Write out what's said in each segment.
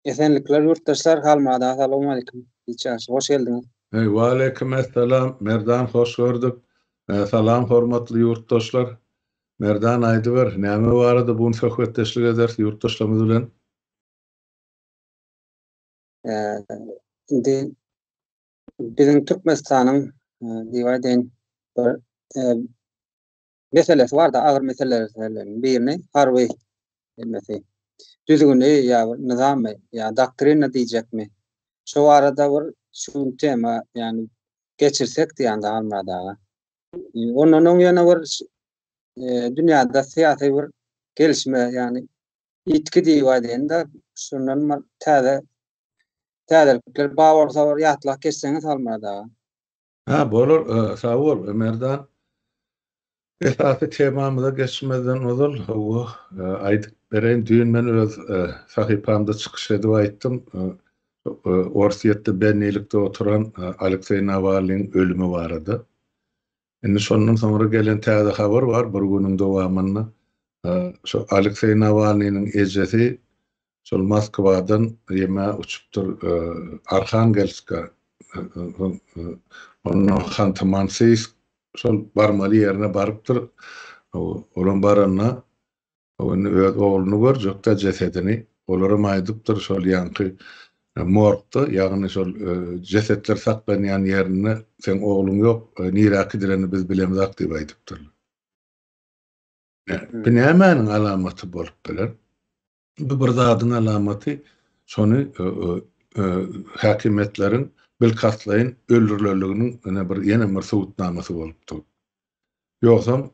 Esenlikler yurttaşlar halmada. Assalamu alaykum. Hoş geldiniz. Ve aleykümselam. Merdan hoş gördük. Salam hormatly yurttaşlar. Merdan Aydıver. Näme barada bunu söhbetleşlik eder yurttaşlarymyz bilen? Indi bizim Türkmenistan'ın diýýärden bir meselesi var da ağır meselelerden birini Harvey meselesi. Düzgünü ya nizam ya doktrina diýjekmi? Şu arada bir şu tema yani geçirsek diýende halmada. Onun ýene bir dünýäde syýasy bir gelişme yani itki diýýärde şundan täzelikler bawarsawar ýatlak geçseňiz halmada. Ha, bolur. Sağ ol Merdan. Esasy temamyza geçmeden ozal o aýdyp beren düýün men öz sahypamda çykyş edip aýtdym. Orsiýetde bennelikde oturan Aleksey Navalnyň ölümi barady. Indi şondan soňra gelen täze habar var bir günüň dowamyny. Şu Aleksey Navalnyň ejesi şol Moskwadan ýeme uçupdyr Arkhangelska onu Xanty-Mansiysk şol barmaly ýerine barypdyr. Olan barana onu öz ogluny görjek da jesedini olara maýdypdyr şol ýanky morgda ýagny şol jesetler saklanýan ýerine sen ogluň ýok niräki direni biz bilemiz diýip aýdypdyr. Bu nämeň alamaty bolup geler? Bu bir zadyň alamaty şonu häkimetleriň bilkatlaýyn öldürilenliginiň ýene bir subutnamasy bolupdyr. Ýoksam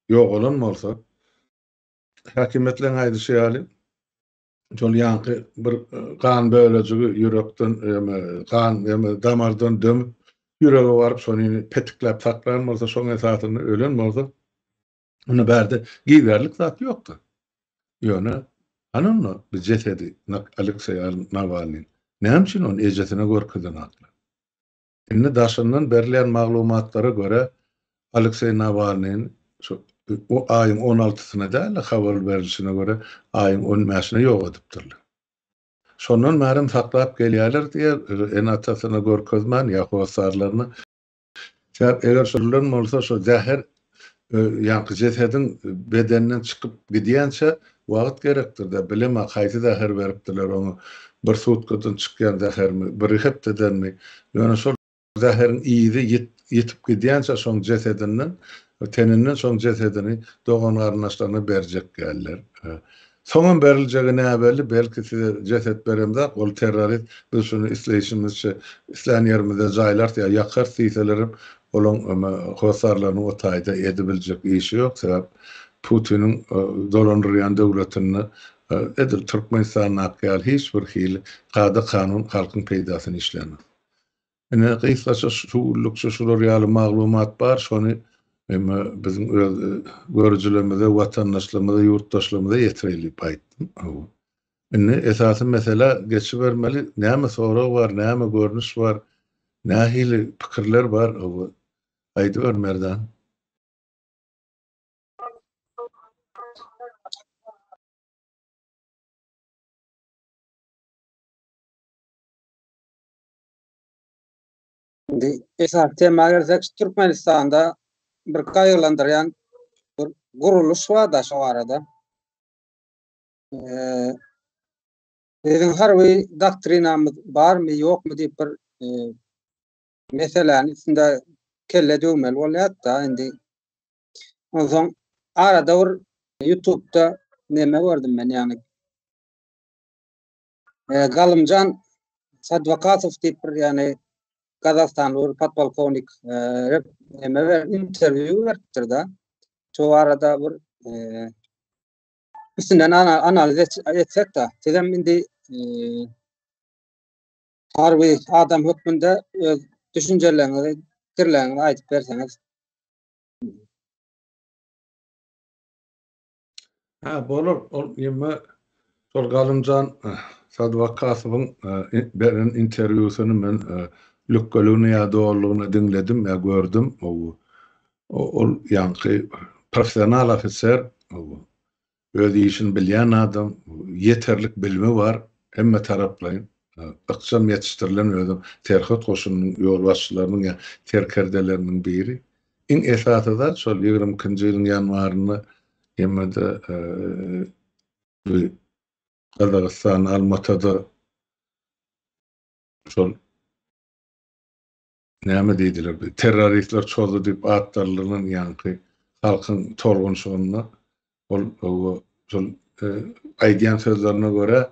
ýok olan bolsa häkimetleriň aýdyşy ýaly şol ýanky bir kan bölejigi ýürekden kan damardan dömüp ýürege baryp şonu petikläp saklaýan bolsa şoň esasyny ölen bolsa onu bärde giýerlik zat ýokdur. Ýöne anonno bir jesedi Aleksey Navalny näme üçin onu ejesine görkezden atlar. Indi daşyndan berilýän maglumatlara göre Aleksey Navalnyň şu o aýyň 16-syna däl habar berilişine göre aýyň 15-sine ýok edipdirler. Şondan märim saklap gelýärler diýe enatasyna görkezmän ýa-da sarlaryny. Eger şollar bolsa şu zäher ýanky jesediň bedeninden çykyp gidýänçe wagt gerekdir de bilema haýsy zäher beripdiler onu bir sutkadan çykýan zähermi bir hepdedenmi ýöne şol zäherin iýidi ýetip gidýänçe şoň jesedinden teninden şoň jesedini dogan garnaşlaryna berjek geller. Soňam beriljegi näbeli belki size jeset beremde ol terrorist biz şunu isleýişimizçe islenýärmizde jaýlar ýa ýakar siýselerim olan hosarlaryny o taýda edebiljek işi ýok. Sebäp Putin'in dolandıryan döwletini edil Türkmenistan'a akýal hiç bir hili gada kanun halkyň peýdasyny işlenmez. Ene gysgaça şular ýaly maglumat bar, şonu bizim görüjülerimize, watandaşlarymyza, ýurtdaşlarymyza ýetirilip aýtdym. Ene esasy mesele geçibermeli, näme sorag bar, näme görnüş bar, nähili pikirler bar, aýdyber Merdan. Esas tema gelsek Türkmenistan'da bir kaygılandıryan bir guruluş var da şu arada. Bizim harbi doktrinamız var mı yok mu diye bir meselenin içinde kelle dövmeli oluyor da indi. O zaman arada bir YouTube'da neme gördüm ben yani. Galımcan Sadvakasov diye bir yani Kazakhstanlı patpolkovnik interview verdi. Şu arada bir üstünden analiz etsek de sizem indi harbi adam hükmünde düşüncelerinizi, fikirlerinizi aytıp verseniz. Ha, bolur. Ol ýeme şol Galymjan Sadvakasowyň beren interwýusyny men lükgölüni ýa doğrulugyny dinledim ýa gördüm. Ol ýanky professional ofiser, öz işini bilýän adam, ýeterlik bilimi var. hemme taraplayın. Iqsam yetiştirilen özüm terhit goşunyň ýol başçylarynyň ya terkerdeleriniň biri. Iň esasy da şol 20-nji ýylyň ýanwaryny hemmede Kazakistan Almatada şol näme diýdiler? Terroristler çoldy diýip atlarlaryň ýanky halkyň torgunçygyna şol aýdýan sözlerine göre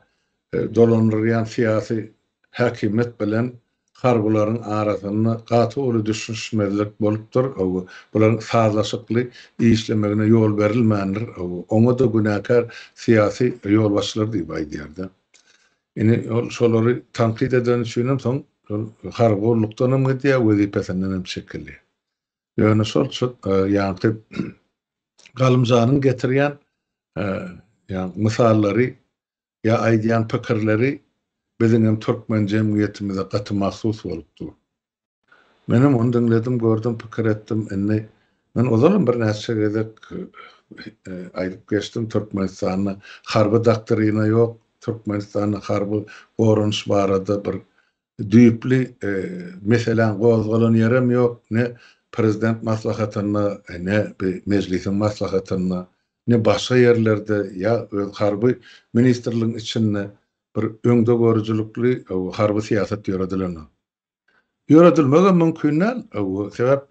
dolanýan siyasi häkimet bilen harbularyň arasyny gaty uly düşüşmezlik bolupdyr. Bularyň sazlaşykly işlemegine ýol berilmändir. Oňa da günäkär siyasi ýol başçylar diýip aýdýardy. Ine şolary tanqid eden üçinem soň hargurlukdanam gidýär, wezipesinden şekilli. Ýöne şol ýanky galymjanyň getirýän mysallary ya aýdýan pikirleri biziň hem türkmen jemgyýetimize gaty mahsus bolupdy. Menem onu dinledim, gördüm, pikir etdim. Men ozalam bir näçe gezek aýdyp geçdim Türkmenistanyna harby doktrina ýok, Türkmenistanyna harby gorunç barada bir düýpli meselen gozgalan ýerem ýok, ne prezident maslahatyna, ne mejlisin maslahatyna, ne başga ýerlerde ya harby ministrligiň içinde bir öňde görüjülükli harby siýasat ýöredilýär. Ýöredilmegen mümkin. Sebäp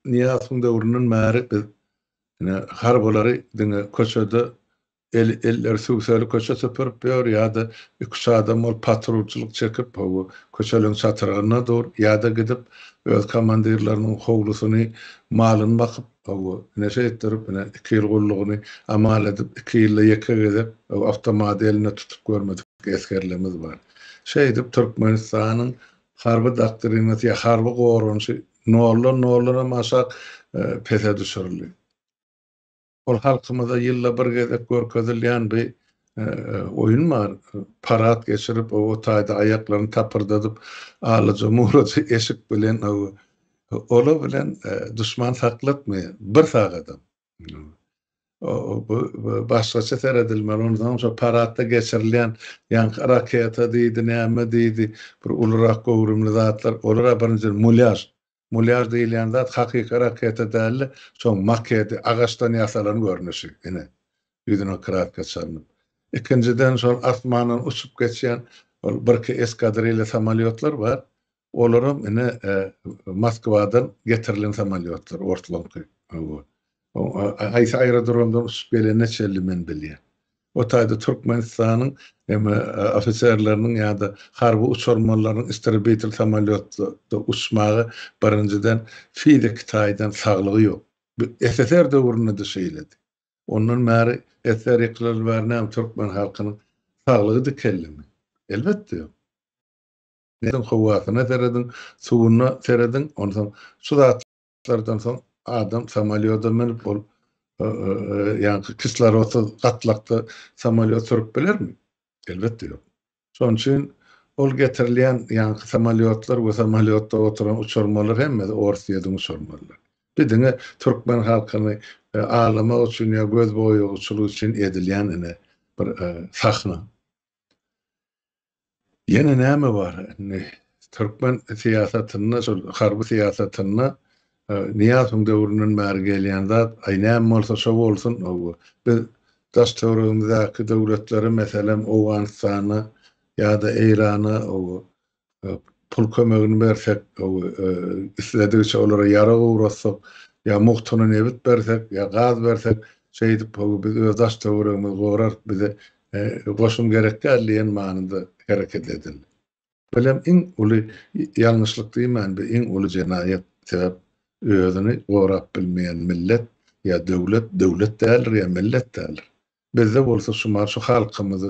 Niýasyň döwründen bäri biz harbylary diňe köçede eller suwsaly köçe süpürip ýör ýa-da 2 adam ol patrulçylyk çekip köçeleň çatyryna dur ýa-da gidip öz komandirleriniň howlusyny malyny bakyp näçe etdirip 2 ýyl gullugyny amal edip 2 ýylda ýeke gezip awtomat eline tutup görmedik eskerlerimiz bar. Şeýdip Türkmenistanyň harby doktrinasy ýa harby gorunçy nollara maşak pese düşürildi. Ol halkymyza ýylla bir gezek görkezilýän bir oyun bar. Parat geçirip o taýda aýaklaryny tapyrdadyp alyjy muhraçy eşik bilen ola bilen düşman saklatmıyor. Bir sağadan. Başgaça seredilmeli. Ondan sonra paratda geçirilen ýanky raketa diýdi, näme diýdi, bir ulrak gowrumly zatlar, olara birinji mulyaj diýilen zat hakyky raketa däl, şoň makety agaçdan ýasalan görnüşi. Ine ýüzüne kıraat geçirip. Ikinciden şol asmanyň uçup geçýän bir eskadrilla samolyotlar bar. Olaram ine Moskwadan getirilen samolyotlar ortlanky. Aýsa aerodromdan uçup gelen neçeli men bilýär. O taýda Türkmenistanyň hem ofiserleriniň ýa-da harby uçurmallaryň istribitr samolyotda uçmagy birinciden fizik taýdan saglygy ýok. SSR döwründe de şeýledi. Ondan bäri SSR ýykylyp Türkmen halkynyň saglygy dikellimi. Elbetde ýok. Neden howasyna seredin, suwuna seredin, ondan şu zatlardan soň adam samolyota minip bol ýa-ni kislorodda gatlakda samolyot sürüp bilermi? Elbetde ýok. Şoň üçin ol getirilýän ýa-ni samolyotlar we samolyotda oturan uçurmalar hemme Orsiýadan uçurmalar. Bidiňe Türkmen halkyny ağlamak üçin ýa göz boýagyçylyk üçin edilýän bir sahna. Ýene näme bar? Türkmen siýasatyna, harby siýasatyna Niýasyň döwründen bäri gelýän zat, näme bolsa şo bolsun, biz daşdöwrümizde döwletleri meselem Owganistany ýa-da Eýrany pul kömegini bersek, isledigçe olara ýara gowratsak, ýa muhtuna nebit bersek, ýa gaz bersek, şeýdip biz öz daşdöwrümizi gowrar, bize goşum gerekdäliýen manynda hereket edil. Belem iň uly ýalňyşlyk diýmän, iň uly jenaýat sebäp özüni gorap bilmeýän millet ýa döwlet dälir ýa millet dälir. Bizde bolsa şu halkymyzy,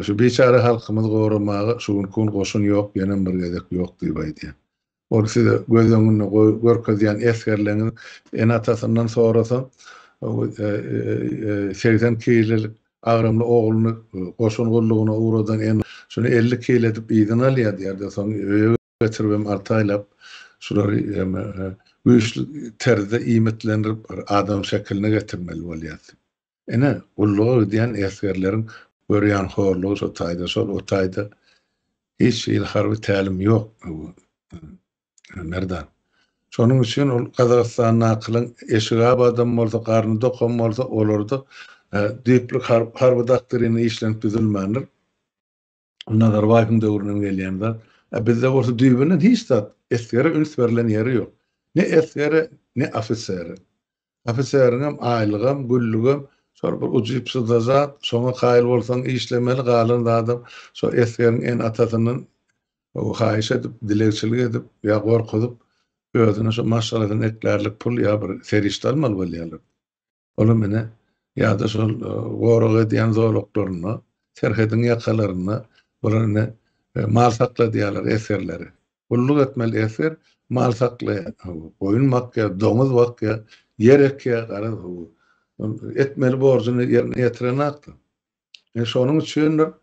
şu beçara halkymyzy goramagy şunkun goşun ýok, ýene bir gezek ýok diýip aýdýar. Orasy da göz öňünde görkezýän eskerlerini en atasyndan sorasa 80 kilolik agrymly ogluny goşun gullugyna uğradan şunu 50 kilo edip ýydan alýar diýerdi. Soň getiribem artaýlap şulary güýçli terde iýmitlendirip adam şekline getirmeli bolýar. Ene gullugy diýen eskerleriň görýän horlugy şo taýda şol o taýda hiç ilharby tälim ýok. Merdan. Şonuň üçin ol Gazagystan nakylyň eşigi abadam bolsa, garny dokam bolsa olarda düýpli harby daktyryny işlenip düzülmändir. Nazarbaýewiň döwründen gelýänler. Bizde bolsa düýbünden hiç zat esgere üns berilen ýeri ýok. Ne esgere ne ofiseri. Ofiseriňem aýlygam, güllügem şol bir ujypsy zat, şoňa gaýl bolsaň işlemeli galan adam şo esgeriň en atasynyň o haýyş edip, dilegçilik edip, ýa gorkudyp, özüne şo maşgaladan etlerlik pul ýa bir serişde almaly bolýarlar. Ola mene ýa-da şol gorag edýän zowlaklaryny, serhedin ýakalaryny, bularny mal sakla diýerler eserleri. Kulluk etmeli eser, mal sakla, goýun makya, domuz bakya, yerekya, etmeli borcuny ýerine ýetiren akdy. Şonuň üçin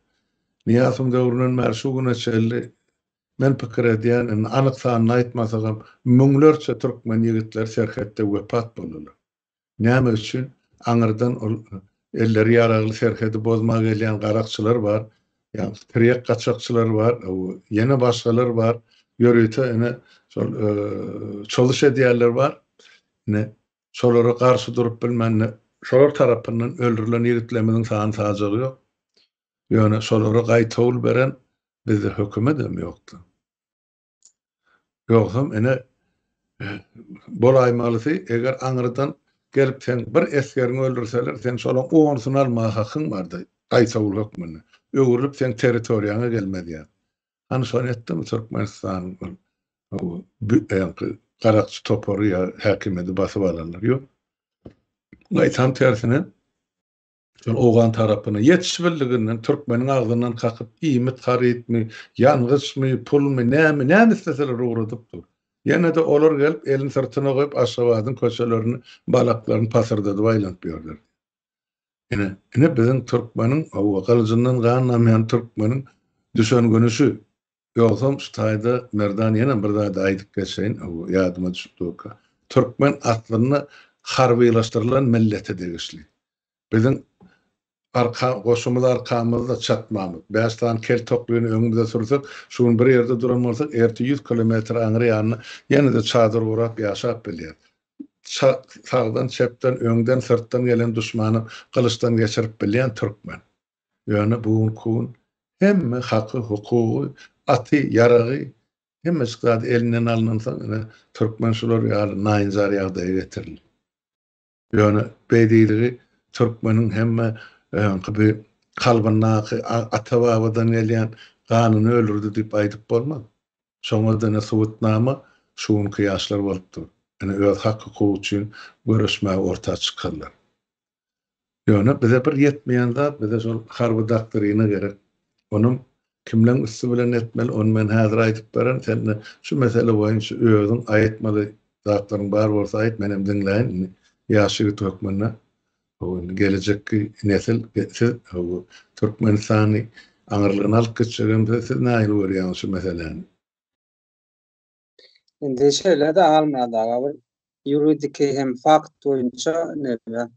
Niyazym döwründen bäri şu güne çelli men pikir edýän, anyk sanyny aýtmasagam, müňlerçe türkmen ýigitler serhetde wepat boldylar. Näme üçin? Aňyrdan ol elleri ýaragly serhedi bozmak gelýän garakçylar bar, ýa tirek gaçakçylar bar, ýene başgalar bar, ýörüte ene şol çalyş edýärler bar. Ne şolara garşy durup bilmänne, şolar tarapyndan öldürilen ýigitlerimiň sany tajagy ýok. Ýöne şolara gaýtawl beren bizde hökümet hem ýokdy. Ýoksam ene bolaýmalysy eger aňyrdan gelip sen bir eskerini öldürseler sen şolan oňusyny alma hakyň bardy. Gaýtawl hökmüni. Öwürlüp sen territoriýaňa gelmedýär. Hani şonu etdim Türkmenistan garakçy topory ýa häkimeti basyp alanlar ýok. Gaýtam tersine şol oğan tarapyna ýetişbildiginden türkmeniň agzyndan kakyp iýmit harytmy, ýalňyzmy, pulmy, näme isteseler uğradypdyr. Ýene de olar gelip elini sırtyna goýup Aşgabatyň köçelerini, balaklaryny pasyrdadyp aýlanyp ýörler. Ene biziň türkmeniň galyjyndan ganamaýan türkmeniň düşüngünüsü ýoksam şu taýda Merdan ýene bir daha aýdyp geçeýin, ýadyma düşüpdi. Türkmen atlyny harbylaşdyrylan millete degişli. Biziň goşumyz arkamyzda çatmamyz. Bästan kel toklugyny öňümizde sursak, şuň bir ýerde duran bolsak, erti 100 kilometr aňyry ýanyna ýene de çadyr gurap ýaşap bilýär. Sağdan, çepden, öňden, sırtdan gelen düşmany kılıçdan geçirip bilýän türkmen. Ýöne buň kun hemme haky, hukuky, aty, yaragy hemme şeklade elinden alınsa türkmen şular ýaly naýynjar ýagdaýa getirildi. Ýöne beýdiligi türkmeniň hemme gibi kalbanaky atababadan gelýän ganyny öldürdi diýip aýdyp bolmaz. Şoňa sowetnama şuň kıyaşlar bolupdy. Öz hakyky üçin görüşmäge ortağa çykýarlar. Ýöne bize bir ýetmeýän zat, bize şol harby daktyryny gerek. Onuň kimleň üstü bilen etmeli, onu men häzir aýdyp beren, sen şu mesele boýunça özüň aýtmaly zatlaryň bar bolsa aýt, menem diňläýin. Ýaşygy tökmenne gelecekki nesil Türkmenistany aňyrlygyny alyp geçirýär, siz näme görýäňiz şu meseleni? Indi şeýle de almada bir yuridik hem fakt boýunça näme?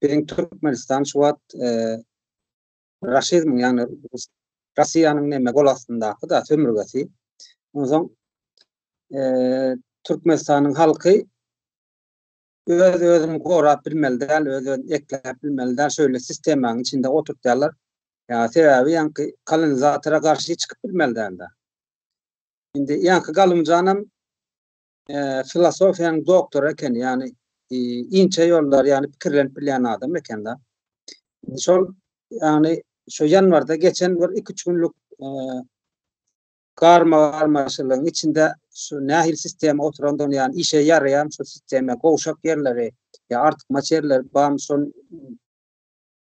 Biziň Türkmenistan şu wagt raşizm ýani Russiýanyň näme gol astyndaky da sömürgesi. Oňsoň Türkmenistanyň halky özüni gorap bilmeliler, özüni eklep bilmeliler, şöyle sistemaň içinde oturtýarlar. Ya sebebi ýanky kolonizatora karşı çıkıp bilmeliler de. Indi ýanky galymjanam filosofiýanyň doktory eken, ýani inçe ýollar, ýani pikirlenip bilýän adam eken da. Şol ýani şu ýanwarda geçen bir 2-3 günlük karmaşylygyň içinde şu nähil sistema oturandan ýani işe ýarayan şu sistema gowşak ýerleri ýa artyk maçerler bam şol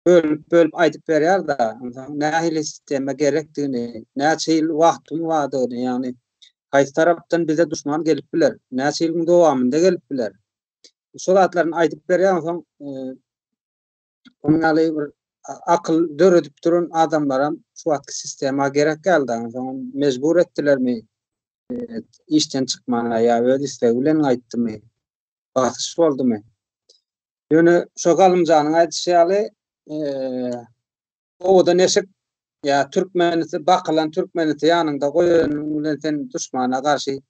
bölüp aýdyp berýär da nähil sistema gerekdigini, näçe ýyl wagtyň wadyny ýani gaýsy tarapdan bize düşman gelip biler, näçe ýylyň dowamynda gelip biler. Şol atlaryny aýdyp berýär, oňaly bir akıl döredip duran adamlara şu wagtky sistema gerek geldi. Mecbur etdilermi? İşten çıkmana ýa öz istegi bilen aýtdymy? Basyş boldumy? Ýöne şo galymjanyň aýdyşy ýaly O da neşik ya Türkmenisi bakılan Türkmenisi yanında koyun sen düşmana karşı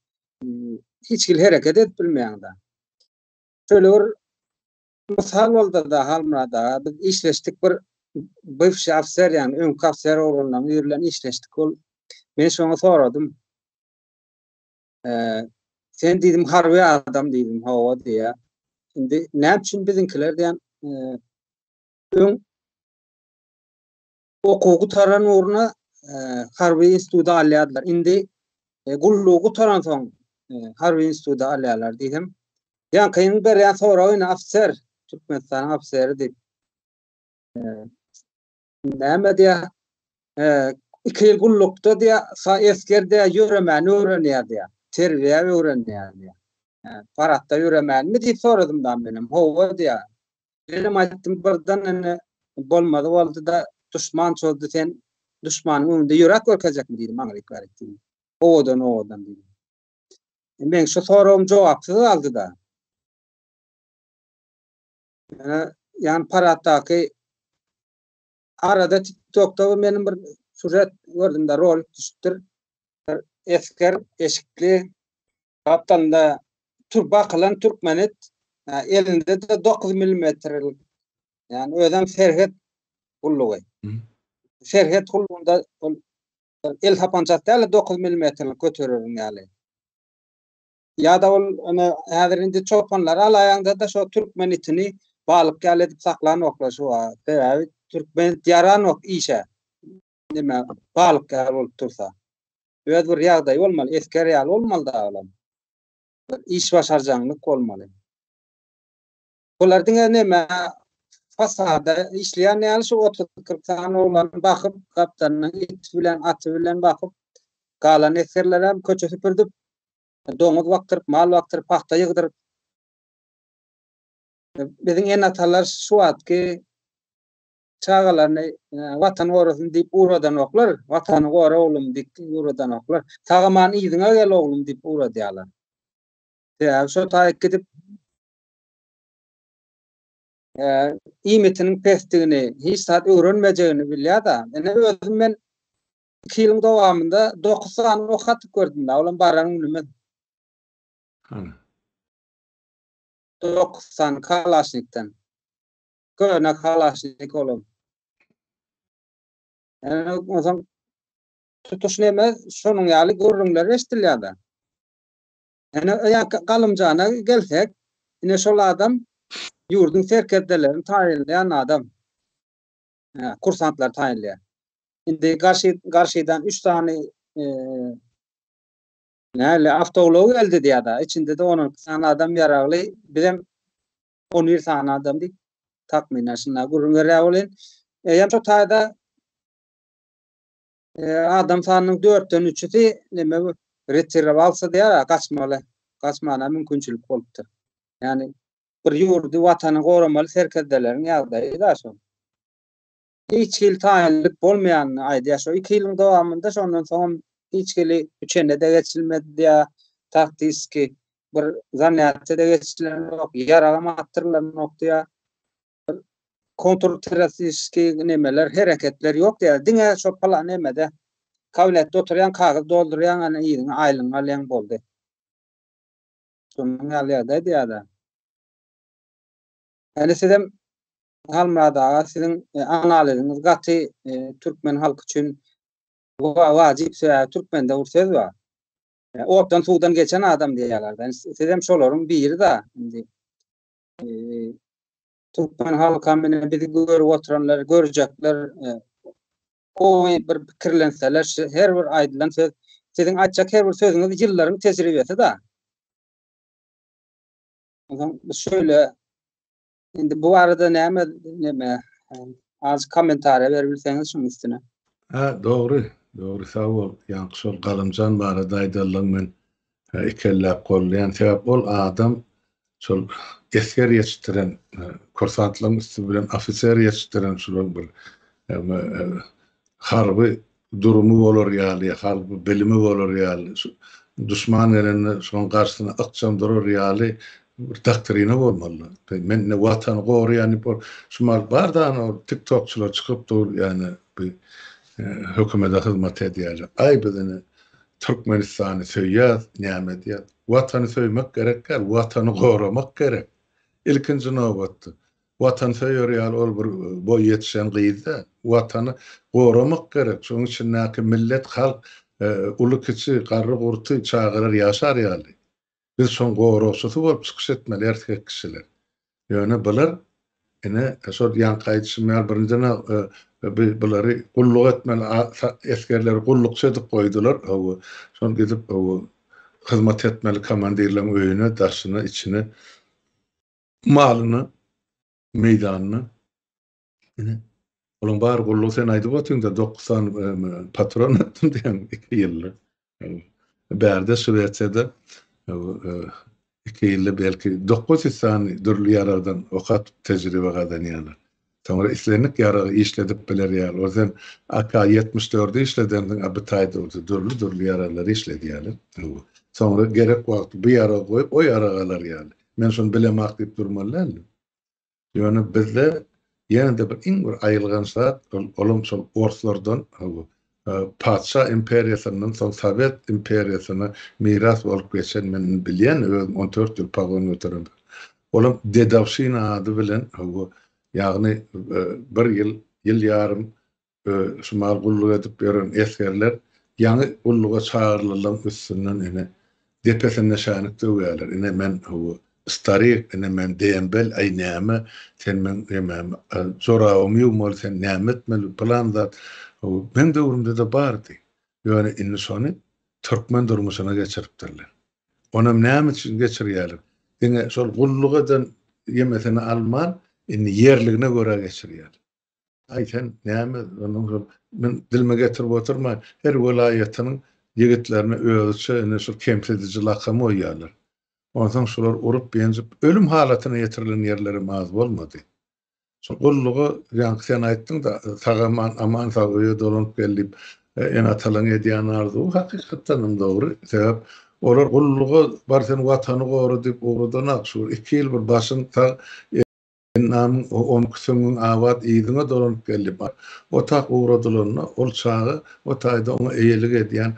hiç hareket etbilmeyen da. Şöyle bir misal oldu da halmada biz işleştik bir bıfş afser yani ön afser olanla yürülen işleştik ol. Ben şonu soradım. Sen dedim harbi adam dedim hava diye. Şimdi ne için bizimkiler diyen ön okugu taran uğruna harbi instituda alyadılar. Indi gulluğu taran son harbi instituda alyalar dedim. Yani kayın bir yan sonra oyna afser Türkmenistan afseri deyip näme diye 2 ýyl gullukda diye eskerde ýüremän öwrenýär diye terbiýe öwrenýär diye paratda ýüremänmi diýip soradym da benim howa diye benim aýtdym birden ene bolmady boldy da düşman çoldy sen düşmanyň öňünde ýürek görkezekmi diýdim aňryk etdim owadan diýdim men şu sorawym jogapsyz aldy da yani paratdaky arada TikTok'ta benim bir sujet gördüm da rol düştür. Esker eşikli kaptanda bakılan Türkmenet elinde de 9 milimetrelik yani ödem serhet kulluğu. Serhet kulluğunda el tapançatda 9 milimetrelik götürürüm yani. Ya da onu hazırında çopanlar alaýanda da şu Türkmenetini balık gelip saklanoklar şu sebebi Türkmen yaranok işe. Nime balık olup tursa. Öýe bir ýagdaý bolmaly, esker ýaly bolmaly da alam. İş başarjanlyk bolmaly. Bulardyň nime fasada işleýän ýaly şu 30-40 tane olan bakyp kaptanyň it bilen aty bilen bakyp galan eskerler hem köçe süpürdüp doňuz wagtyryp mal wagtyryp paxta ýygdyryp biziň en atalar şu atky çağalaryny watan gorasyny diýip uradan oklar, watany gora oglum diýip uradan oklar. Tagaman iýdiňe gel oglum diýip ura diýerler. Ya şu taýyp gidip iýmetiniň pestigini hiç saat öwrenmejegini bilýär da. Ene özüm men 2 ýylyň dowamında 9 sany okatyp gördüm da, olam baran nime. 9 sany Kalaşnikden. Köne Kalaşnik olam. O zaman tutuş neme şonuň ýaly görüňler eşdilýär da. Yani galymjana gelsek, ine şol adam ýurdun serkeddelerini taýinleýän adam. Kursantlar taýinleýär. Indi garşydan 3 tane näle awtolog geldi diýär da. İçinde de 10 tane adam ýaragly, bizim 11 tane adam diýip takminen şuna gurrunlar ýaly. Ýa şu taýda adam sanynyň 4den 3'i neme retirip alsa diýär, kaçmaly. Kaçmana mümkinçilik bolupdyr. Yani bir ýurdy watany goramaly serkedeleriň ýagdaýy da şo. Hiç ýyl taýinlik bolmaýan aýdýar şo 2 ýylyň dowamında şondan soň hiç geli üçende de geçilmedi diýär. Taktiski bir zanýatda da geçilen ýok, ýaragama attyrlar noktaýa. Kontrterroristiski nemeler, hereketler ýok diýär. Diňe şo plan nemede kabinetde oturýan kagaz doldurýan ana ýylyň aýlyň alýan boldy. Şonuň ýaly diýär da. Yani sizem halmada sizin analiziňiz gaty Türkmen halky üçin wajyp Türkmende ursuz bar. Ortadan suwdan geçen adam diýerler. Sizem şolaryň biri da. Indi Türkmen halka menen bizi görüp oturanlar görecekler. O bir pikirlenseler her bir aýdylan söz siziň aýtjak her bir sözüňiz ýyllaryň tejribesi da. O zaman şöyle indi bu arada näme az komentar berebilseňiz şunun üstüne. Dogry. Dogry sağ ol. Ýa-ni şol galymjan barada aýdaldyň men ikellep gollaýan sebäp bol adam şol esker ýetişdiren kursantlaryň üstü bilen ofiser ýetişdiren şol bir harby durumu bolar ýaly, harby bilimi bolar ýaly. Düşman elini şoň garşysyna ykjam durar ýaly bir doktrina bolmaly. Men ne watan goraýan şumal bardan o TikTokçular çykyp dur yani bir hökümete hyzmat edýärler. Ay bizini Türkmenistan'ı söýýär, näme diýär. Watany söýmek gerek, watany goramak gerek. İlkinji nowbatda watan söýýär ýaly ol bir boý ýetişen gyzda watany goramak gerek. Şonuň üçin näki millet, halk, uly kiçi, garry gurty çagyrar ýaşar ýaly. Biz şoň goraşysy bolup çykyş etmeli erkek kişiler. Ýöne bular ene şol ýankaýdyşmaýar birincine bulary gulluk etmeli, eskerleri gullukçy edip goýdular. Şol gidip hyzmat etmeli komandirleriň öýüne, daşyna, içine malyny, meýdanyny. Ene olaň bar gullugy sen aýdyp otyň da 90 patron etdim diýen 2 ýylly. Bärde Şweýçede 2 ýylly belki 900 sany dürli ýaradan okat tejribe gadanýarlar. Sonra islenlik yarağı işledip biler ýaly. O sen AK-74'ü işledendiň abytaýdy bolsa dürli yaralar işledýärler. Sonra gerek wagt bu yarağı goýup o yaragalar ýaly. Men şonu bilemek diýip durmalylar. Ýöne bizde ýene-de bir iň bir aýylgan saat olum şol orslardan Paça imperiýasynyň soň Sowet imperiýasyna miras bolup geçen men bilýän 14 ýyl pagon götürüm. Olum Dedawşina ady bilen ýagny bir ýyl ýarym şumal gulluk edip beren eskerler ýany gulluga çağırlylan üstünden ene depesine şanyk döwýärler. Ene men staryk, ene men dembel, ay näme sen men emem zorawym ýokmol sen näme etmeli planda men döwrümde de bardy. Ýöne inni şonu türkmen durmuşyna geçiripdirler. Onam näme üçin geçirýärler? Diňe şol gullugadan ýemesini alman inni yerligine göre geçirýär. Ay sen näme onuň men dilime getirip oturma her welaýatynyň ýigitlerine özçe ene şol kemsedici lakamy oýýarlar. Ondan şolar urup benjip ölüm halatyna ýetirilen ýerlerim az bolmady. Şol gullugy ýa sen aýtdyň da sagaman aman sagıýa dolanyp gelip en atalan edýän arzu hakykatdan dogry. Sebäp olar gullugy bar sen watany gory diýip ogrudan akşur 2 ýyl bir başyň nam on kısmın avat iyidine dolanyp gelip otak uğradylarına ol çağı o taýda ona eýelik edýän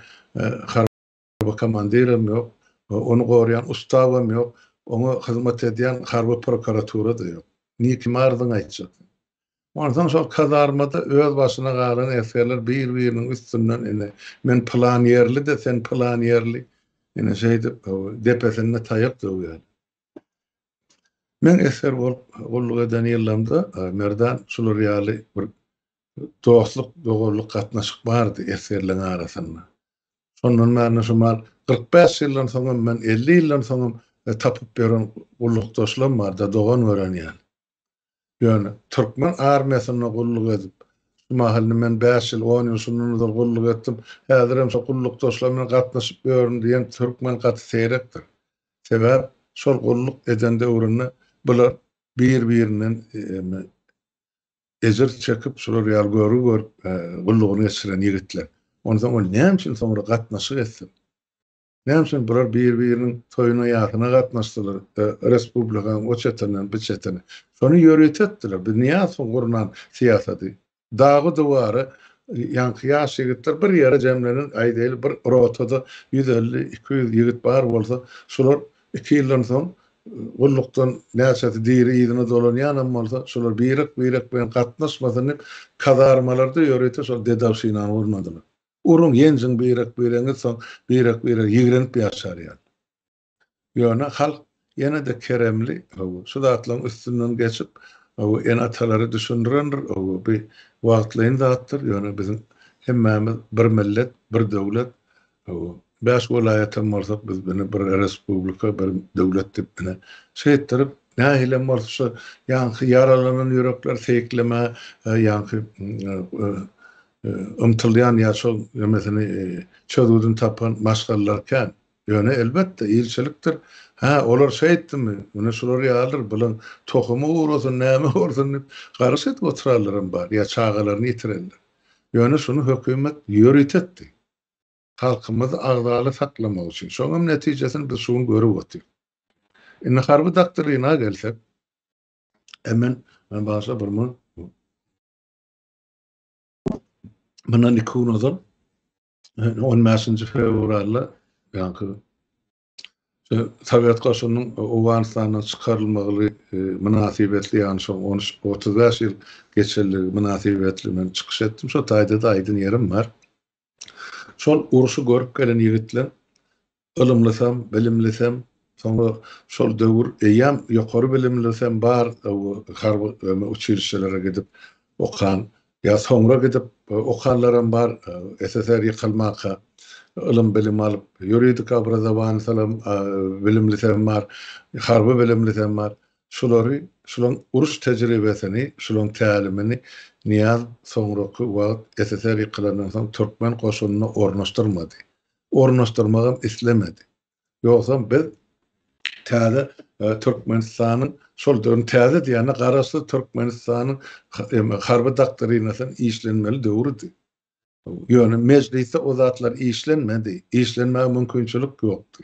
harby komandirim ýok, onu gorýan ustawym ýok, ona hyzmat edýän harby prokuratura da ýok. Niýe mardyň aýtjak. Ondan şol kazarmada öz başyna galan eskerler bir-biriniň üstünden ene men plan ýerli de sen plan ýerli ene şeýdip depesine taýyp döwýär. Men eser bolup gulluk eden ýyllarymda merdan şular ýaly bir dostluk, dogurluk gatnaşyk bardy eserlerin arasynda. Şondan märne şumal 45 ýyldan soň men 50 ýyldan soň tapyp beren gulluk dostlarym bar da dogan gören ýaly. Ýöne türkmen armiýasyna gulluk edip mahalny men 5 ýyl 10 ýyl şundan gulluk etdim. Häzir hem şo gulluk dostlarymla gatnaşyp beren diýen türkmen gaty seýrekdir. Sebäp şol gulluk edende urunna bular bir-biriniň ejir çekip şolar ýaly görüp gullugyny geçiren ýigitler. Ondan ol näme üçin soňra gatnaşyk etsin? Näme üçin bular bir-biriniň toýuna ýatyna gatnaşdylar, respublikaň o çetinden bu çetine. Şonu ýöretetdiler. Bu niýe soň gurunan siýasaty? Dagy dowary ýanky ýaş ýigitler bir ýere jemlenen aýdyl bir rotada 150-200 ýigit bar bolsa, şolar 2 ýyldan soň gullukdan näçe diri ýygyna dolanýan bolsa, şolar birek bilen gatnaşmasyny kazarmalarda ýöreýte şol Dedawşina urmadylar. Urun ýenjiň birek soň birek ýigrenip ýaşarýar. Ýöne halk ýene de keremli, şu zatlaryň üstünden geçip en atalary düşündirendir, bir wagtlaryň zatdyr. Ýöne bizim hemmemiz bir millet, bir döwlet, 5 welaýatym bolsa biz bini bir respublika, bir döwlet diýip bini şeýetdirip nähile bolsa ýanky yaralanan ýürekler seýekleme, ýanky umtylýan ýaşol mesele çözüdün tapan maşgallarken ýöne elbetde ýylçylikdir. Olar şeýetdimi? Mene şolar ýalyr bilen tokumy uğrasyn, näme bolsun diýip garaş edip oturarlarym bar, ýa çağalaryny ýitirerler. Ýöne şunu hökümet ýöretetdi. Halkymyzy agdaly saklamak üçin. Şoňam netijesini biz şunu görüp otyrk. Indi harby doktoryna gelsek, men başa bir bundan 2 gün ozal 15-nji fevralda ýa-ni Sovet goşunynyň Awganistanyň çykarylmagy münasibetli ýa-ni şo 35 ýyl geçerligi münasibetli men çykyş etdim. Şo taýda da aýdyn ýerim bar. Şol uruşy görüp gelen ýigitler ilmlisem, bilimlisem, soňra şol döwür eýem ýokary bilimlisem bar, harby uçurşlere gidip okan ýa soňra gidip okanlaram bar, SSR ýykylmaka ilim bilim alyp ýuridik obrazowany salam bilimlisem bar, harby bilimlisem bar. Şularyň uruş tejribesini, şularyň tälimini Niyaz soňraky wagt SSR ýykylandan soň türkmen goşunyny ornaşdyrmady. Ornaşdyrmagam islemedi. Ýogsa biz täze Türkmenistanyň şol döwrün täze diýeni garaşly Türkmenistanyň harby doktorynasyny işlenmeli döwrüdi. Ýöne mecliste o zatlar işlenmedi. İşlenmäge mümkinçilik ýokdy.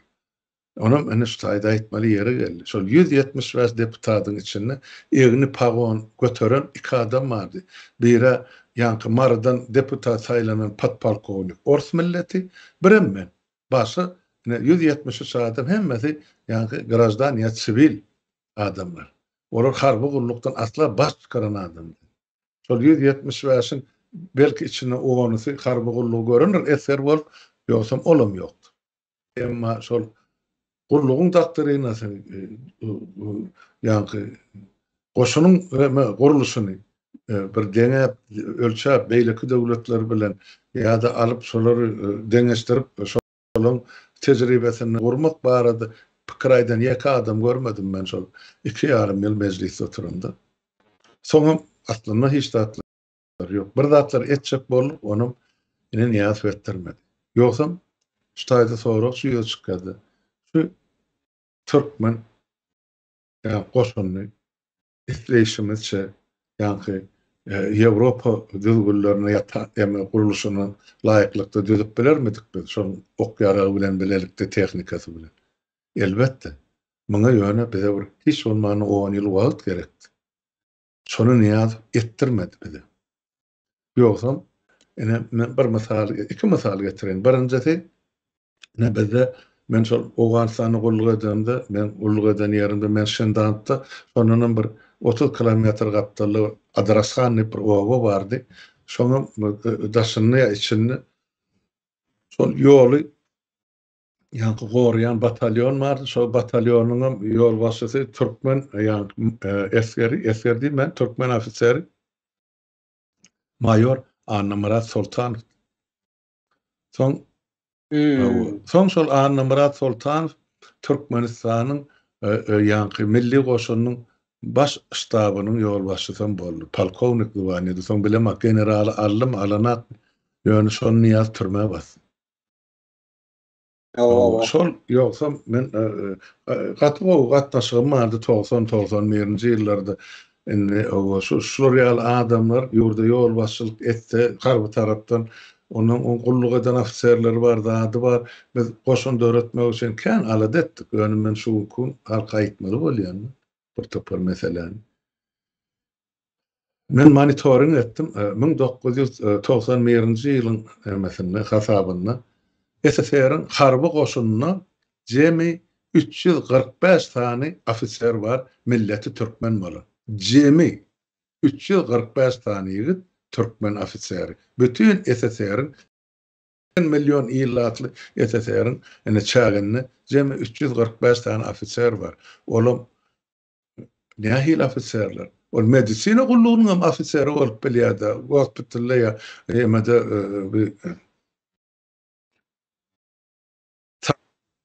Onam ene şu taýda aýtmaly ýere geldi. Şol 175 deputatyň içinde egni pagon götüren 2 adam bardy. Biri ýanky Mardan deputat saýlanan patpolkownik Ors milleti, birem men. Başa 173 adam hemmesi ýanky grajdan sivil adamlar. Olar harby gullukdan asla baş çykaran adamlar. Şol 175-in belki içine oğanısı harby gullugy görünür, eser bol, ýoksam olam ýokdy. Emma şol gurlugyň doktorynasy ýanky goşunyň guruluşyny bir deňe ölçäp beýleki döwletler bilen ýa-da alyp şolary deňeşdirip şolaryň tejribesini gurmak barada pikir aýdan ýeki adam görmedim men şol 2,5 ýyl meclisde oturanda. Soňam aslynda hiç datlar ýok. Bir datlar etjek bolup onuň ine niýat etdirmedi. Ýoksam şu taýda sorak şu ýol çykdy. Şu Türkmen goşuny isleýişimizçe ýanky Ýewropa döwletlerine ýa-da guruluşyna laýyklykda düzüp bilermedik biz şol okýaragy bilen bilelikde tehnikasy bilen. Elbetde. Muňa ýöne bize bir hiç bolmany 10 ýyl wagt gerekdi. Şonu niýat etdirmedi bize. Ýoksam ene men bir mysal, 2 mysal getiren. Birinjisi ne bize men şol Awganistany gulluk edende, men gulluk eden ýerimde men Şendantda şonunun bir 30 kilometr gapdaly Adrashan bir owa bardy. Şoňa daşyny içinde şol ýoly ýanky gorýan batalyon bardy. Şol batalyonyň ýol başçysy türkmen ýanky esker diýip men türkmen ofiseri mayor Anna Murat Sultanov. Soň şol Anna Murat Sultanov Türkmenistanyň ýanky milli goşunyň baş ştabynyň ýol başçysy boldy. Polkownik diwany, soň bilemek general alym alanak ýöne şol niýaz türme bas. Şol ýoksa men gatnaşygym bardy 90-91-nji ýyllarda. Indi şol real adamlar ýurda ýol başçylyk etse, garby tarapdan onuň gulluk eden ofiserleri bar, ady bar. Biz goşun döretmek üçin kän alad etdik. Ýöne men şu gün halka aýtmaly bolýan bir topar meselen. Men monitoring etdim. 1991-nji ýylyň mesela hasabyna SSR-in harby goşunyna jemi 345 tane ofiser var, milleti Türkmen bolan. Jemi 345 tane ýigit Türkmen ofiseri. Bütün SSR-in 10 milyon ýyllatly SSR-in ene çagyny jemi 345 tane ofiser var. Olam nähil ofiserler. Ol medisina gullugynyň ofiseri bolup bilýärdi. Wagt bitýär emede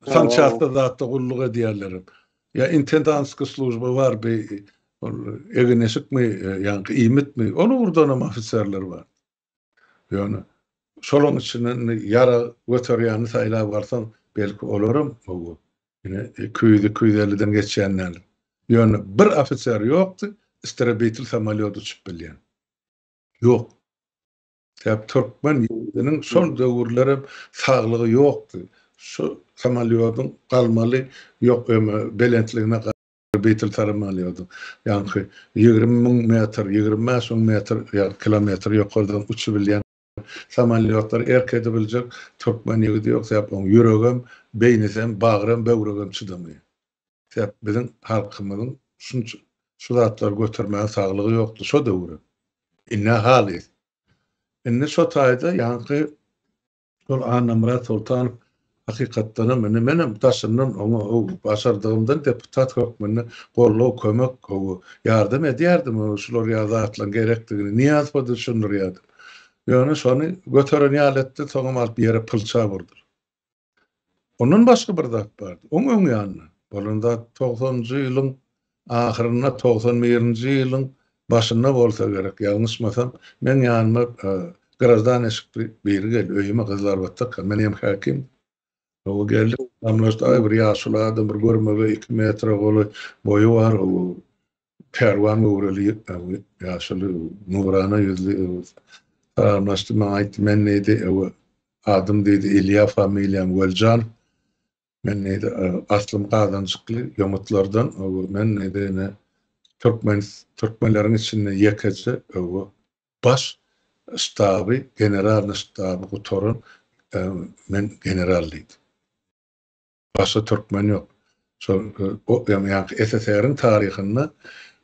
sançatda da gulluk edýärler. Ya intendantsky slujba bar be egeneşikmi ýanky iýmitmi? Onu urdanam ofiserler var. Ýöne şolaryň içinden ýara göterýäni saýlap barsan belki olaram bu. Ýene 250-den geçýänler. Ýöne bir ofiser ýokdy, istirabetil samolyot uçup bilýän. Ýok. Täp Türkmen ýurdunyň şol döwürlere saglygy ýokdy. şu samalyotun galmaly yok öme belentligine beýtil taramalıyordum. Yani 20.000 metr, 25.000 metr ya kilometr ýokardan uçup bilýän samalyotlar erkede biljek Türkmen ýigidi ýok diýip ýüregim, beýnisem, bagyram, böwregim çydamıyor. Diýip bizim halkymyzyň şunça şu zatlar götürmäge saglygy ýokdy şo döwre. Inne haly. Inne şo taýda ýanky şol Anamrat Sultan hakykatdan menem taşyndan onu başardygymdan deputat hökmüne gollaw kömek ýardym edýärdim şular ýazatlan gerekdigini niýaz body düşündirýärdim. Ýöne şonu götüren ýaletde soňam alyp ýere pylça vurdur. Ondan başga bir zat bardy. Oň ýanyna. Bolanda 90-njy ýylyň ahyryna 91-nji ýylyň başynda bolsa gerek. Ýalňyşmasam men ýanyma grazdan eşik biri geldi. Öýüme gyzlar batdyk. Men hem hakim. O geldi. Amlaşda bir ýaşly adam bir görmege 2 metre goly boyu var. O perwan uğraly ýaşly nurana ýüzli. Amlaşda men neydi? O adım dedi İlya familyam Weljan. Men neydi? Aslym Gazanjykly ýomutlardan men neydi? Türkmenleriň içinde ýekeci o baş ştaby, general ştaby gutorun men generallydy. Başga Türkmen ýok. Şo ýani SSR-iň taryhyny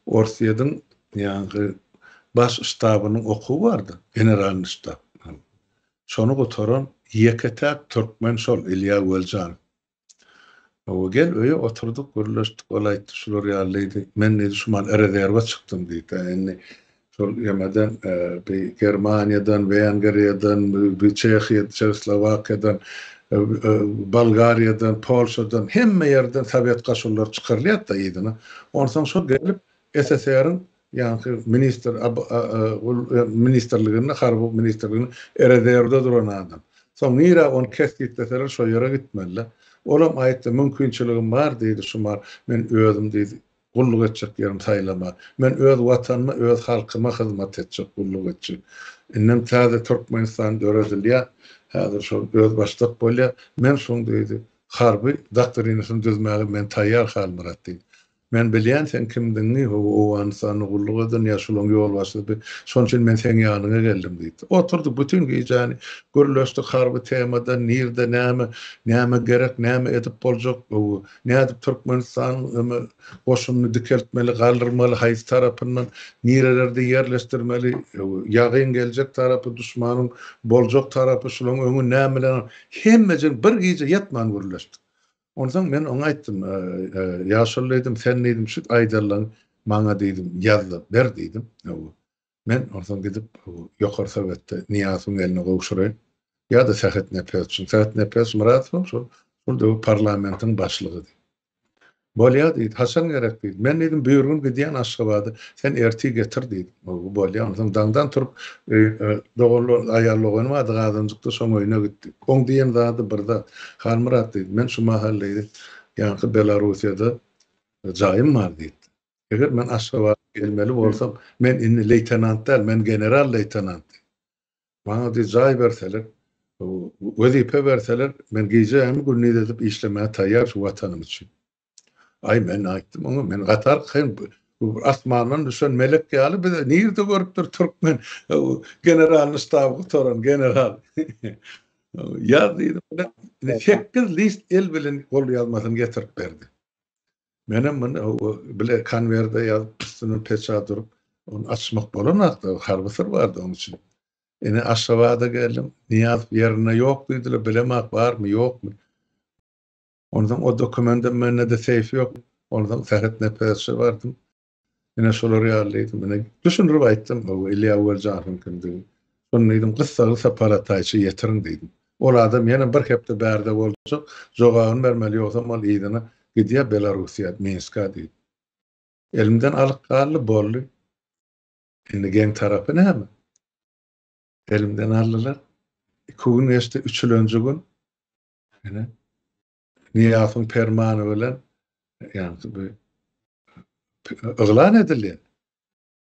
Orsiýadyň ýani baş ştabynyň okuwy bardy, general ştab. Şonu gutoran ýeketäk Türkmen şol İlya Weljan. O gel öýe oturduk, görleşdik, olaýdy, şular ýalydy. Men näde şumal rezerwa çykdym diýdi. Indi şol ýamadan bir Germaniýadan, Wengriýadan, bir Çehiýa, Çeköslowakiýadan, Bulgariýadan, Polşadan, hemme ýerden Sowet gaşullar çykyrylýar da ýydyna. Ondan şol gelip SSR-iň ýani ministerligini, harby ministerligini rezerwde duran adam. Soň nira on kesgitdeler şo ýere gitmeli. Olam aýtdy, mümkinçiligim bar diýdi şumar. Men özüm diýdi, gulluk etjek ýerim saýlama. Men öz watanyma, öz halkyma hyzmat etjek, gulluk etjek. Innem täze Türkmenistan döredilýär. Häzir şol öz başlyk bolýar. Men şoň diýdi, harby doktorynasyny düzmäge men taýýar halmyrat diýdi. Men bilýän sen kimdiňi, o ansany gulluk eden ýaşulyň ýol başlygy. Şoň üçin men sen ýanyna geldim diýdi. Oturduk bütün gecäni görleşdik harby temada, nirde näme gerek, näme edip boljak, näde Türkmenistan goşunyny dikeltmeli, galdyrmaly haýsy tarapyndan nirelerde ýerleşdirmeli, ýagyn geljek tarapy, düşmanyň boljak tarapy, şularyň öňü nämeler, hemmejin bir gece ýatman görleşdik. Ondan men ona aýtdym, ýaşyldym, sen nädim şu aýdarlaň maňa diýdim, ýazdy, ber diýdim. Men ondan gidip ýokary Sowetde Niýazyň eline gowşuraýyn. Ýa-da Sahat Nepes Muratov şol parlamentiň başlygy. Bolýar diýdi, Hasan gerek diýdi. Men dedim buyurgun gidýän Aşgabatda, sen erti getir diýdi. Bolýar, ondan dangdan turup dogurly aýarlagyny wady gazanjykda şoň öýüne gitdik. Oň diýen zady birde Halmurat diýdi. Men şu mahalleýde, ýani Belarusiýada jaýym bar diýdi. Eger men Aşgabatga gelmeli bolsam, men indi leytenant däl, men general leytenant. Bana diýdi, jaý berseler, wezipe berseler, men giýjämi günni edip işlemäge taýýar şu watanym üçin. Ay men aýtdym oňa, men gatar asmandan düşen melek ýaly bize nirde görüpdir Türkmen general ştaby gutoran general. Ya diýdim, 8 list el bilen gol ýazmasyny getirip berdi. Menem bile konwerde ýazyp peçat durup onu açmak bolanakda harbysır bardy onun için. Ene Aşgabatda geldim. Niýaz ýerine ýok diýdiler, bilemek barmy ýokmy? Ondan o dokumentten menne de seyfi ýok. Ondan Sahat Nepes'e bardım. Ene şolar ýalydy. Mene düşünürip aýtdym, o Ilya Weljan kimdi? Şonu diýdim, gyssaly separataýçy ýetirin diýdim. Ol adam ýene bir hepde bärde boljak, jogabyny bermeli ýoksa mal ýygyna gidýär Belarusiýa, Minska diýdi. Elimden alyp galdy boldy. Indi geň tarapy näme? Elimden aldylar. 2 gün geçti, 3 gün. Ene Niýazyň permany bilen ýani yglan edildi.